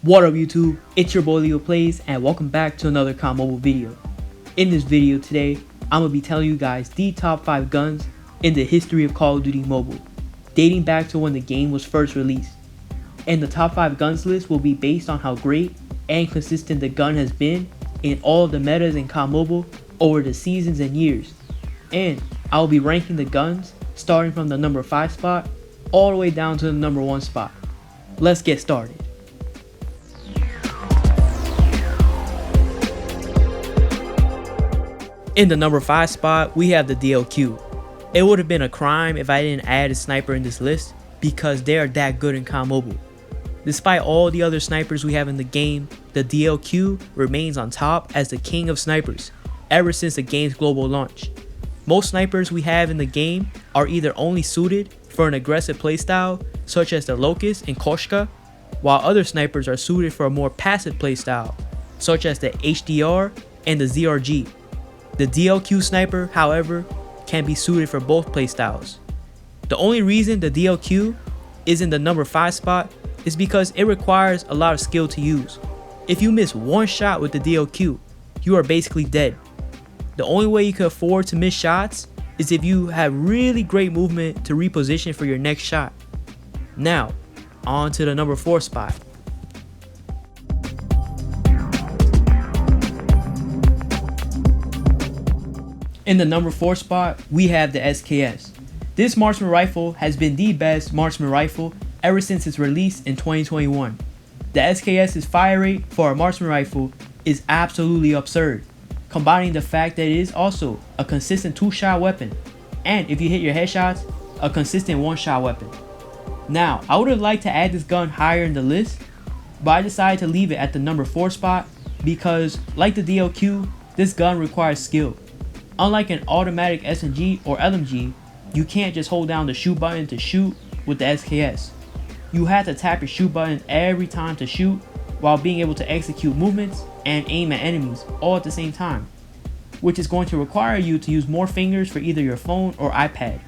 What up YouTube, it's your boy Leo Plays and welcome back to another COD Mobile video. In this video today, I'm going to be telling you guys the top 5 guns in the history of Call of Duty Mobile, dating back to when the game was first released. And the top 5 guns list will be based on how great and consistent the gun has been in all of the metas in COD Mobile over the seasons and years. And I'll be ranking the guns starting from the number 5 spot all the way down to the number 1 spot. Let's get started. In the number 5 spot, we have the DLQ. It would have been a crime if I didn't add a sniper in this list because they are that good in COD Mobile. Despite all the other snipers we have in the game, the DLQ remains on top as the king of snipers ever since the game's global launch. Most snipers we have in the game are either only suited for an aggressive playstyle such as the Locust and Koshka, while other snipers are suited for a more passive playstyle such as the HDR and the ZRG. The DLQ sniper, however, can be suited for both playstyles. The only reason the DLQ is in the number 5 spot is because it requires a lot of skill to use. If you miss one shot with the DLQ, you are basically dead. The only way you can afford to miss shots is if you have really great movement to reposition for your next shot. Now, on to the number 4 spot. In the number 4 spot, we have the SKS. This marksman rifle has been the best marksman rifle ever since its release in 2021. The SKS's fire rate for a marksman rifle is absolutely absurd, combining the fact that it is also a consistent 2-shot weapon, and if you hit your headshots, a consistent 1-shot weapon. Now, I would have liked to add this gun higher in the list, but I decided to leave it at the number 4 spot because, like the DLQ, this gun requires skill. Unlike an automatic SMG or LMG, you can't just hold down the shoot button to shoot with the SKS. You have to tap your shoot button every time to shoot while being able to execute movements and aim at enemies all at the same time, which is going to require you to use more fingers for either your phone or iPad.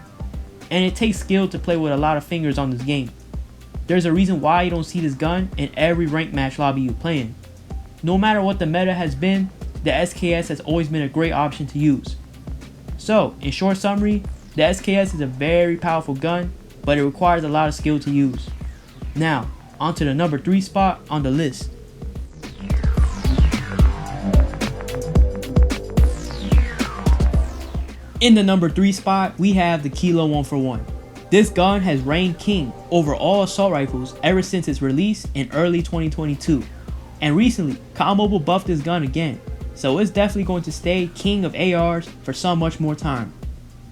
And it takes skill to play with a lot of fingers on this game. There's a reason why you don't see this gun in every ranked match lobby you play in. No matter what the meta has been, the SKS has always been a great option to use. So, in short summary, the SKS is a very powerful gun, but it requires a lot of skill to use. Now, onto the number 3 spot on the list. In the number 3 spot, we have the Kilo 141. This gun has reigned king over all assault rifles ever since its release in early 2022. And recently, COD Mobile buffed this gun again, so it's definitely going to stay king of ARs for so much more time.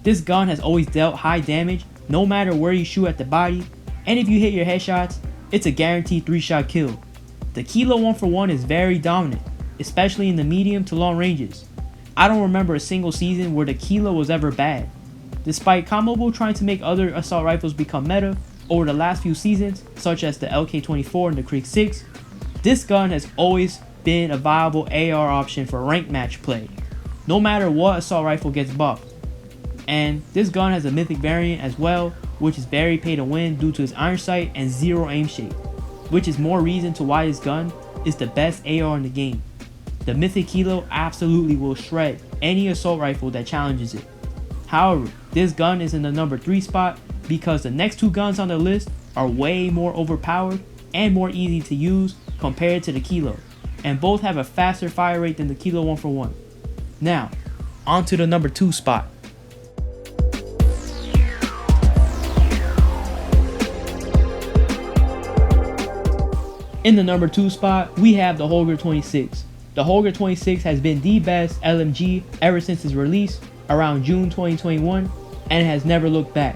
This gun has always dealt high damage no matter where you shoot at the body, and if you hit your headshots, it's a guaranteed 3-shot kill. The Kilo 141 is very dominant, especially in the medium to long ranges. I don't remember a single season where the Kilo was ever bad. Despite COD Mobile trying to make other assault rifles become meta over the last few seasons, such as the LK24 and the Krig 6, this gun has always been a viable AR option for ranked match play, no matter what assault rifle gets buffed. And this gun has a mythic variant as well, which is very pay to win due to its iron sight and zero aim shake, which is more reason to why this gun is the best AR in the game. The mythic Kilo absolutely will shred any assault rifle that challenges it. However, this gun is in the number 3 spot because the next 2 guns on the list are way more overpowered and more easy to use compared to the Kilo, and both have a faster fire rate than the Kilo 141. Now, on to the number 2 spot. In the number 2 spot, we have the Holger 26. The Holger 26 has been the best LMG ever since its release around June 2021, and it has never looked back.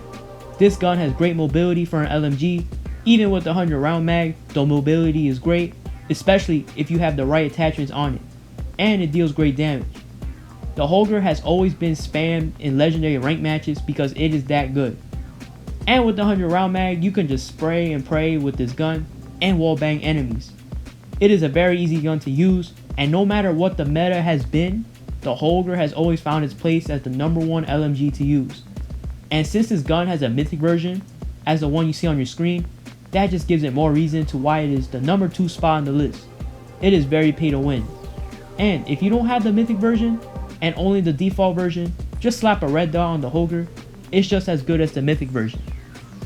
This gun has great mobility for an LMG, even with the 100 round mag, the mobility is great, especially if you have the right attachments on it, and it deals great damage. The Holger has always been spammed in legendary rank matches because it is that good. And with the 100 round mag, you can just spray and pray with this gun and wallbang enemies. It is a very easy gun to use, and no matter what the meta has been, the Holger has always found its place as the number 1 LMG to use. And since this gun has a mythic version, as the one you see on your screen, that just gives it more reason to why it is the number 2 spot on the list. It is very pay to win. And if you don't have the mythic version and only the default version, just slap a red dot on the Holger. It's just as good as the mythic version.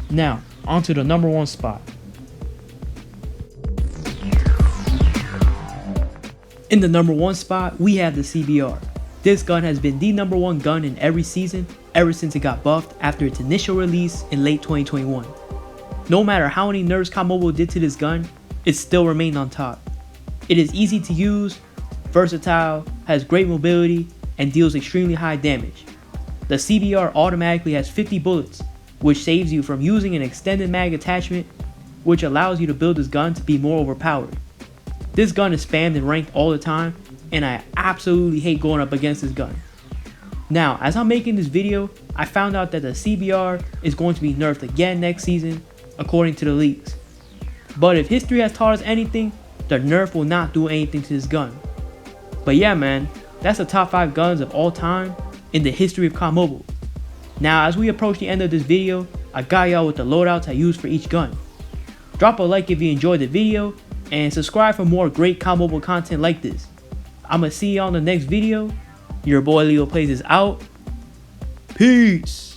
Now, onto the number 1 spot. In the number 1 spot, we have the CBR. This gun has been the number 1 gun in every season ever since it got buffed after its initial release in late 2021. No matter how many nerfs COD Mobile did to this gun, it still remained on top. It is easy to use, versatile, has great mobility, and deals extremely high damage. The CBR automatically has 50 bullets, which saves you from using an extended mag attachment, which allows you to build this gun to be more overpowered. This gun is spammed and ranked all the time, and I absolutely hate going up against this gun. Now, as I'm making this video, I found out that the CBR is going to be nerfed again next season, according to the leaks. But if history has taught us anything, the nerf will not do anything to this gun. But yeah man, that's the top 5 guns of all time in the history of COD Mobile. Now as we approach the end of this video, I got y'all with the loadouts I use for each gun. Drop a like if you enjoyed the video, and subscribe for more great COD Mobile content like this. I'ma see y'all in the next video. Your boy Leo Plays is out. Peace!